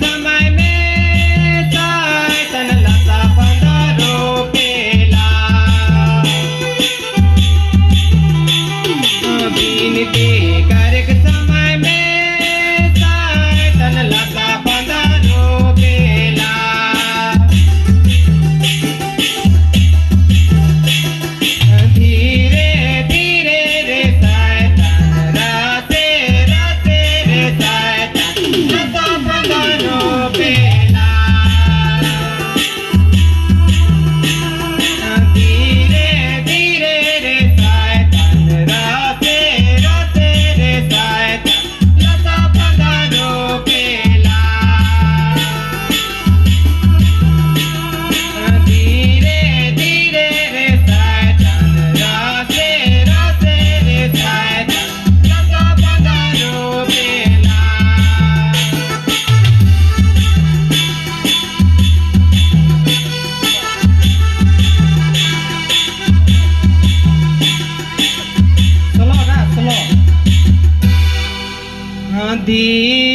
समय में सायतन लता पंदरो पेला विनती करक समय में सायतन लता पंदरो पेला धीरे धीरे रे सायतन राते राते रे सायतन लता पंदरो पेला धीरे धीरे रे सायतन राते राते रे सायतन लता पंदरो पेला धीरे धीरे रे सायतन राते राते रे सायतन लता पंदरो पेला स्लो ना स्लो धीरे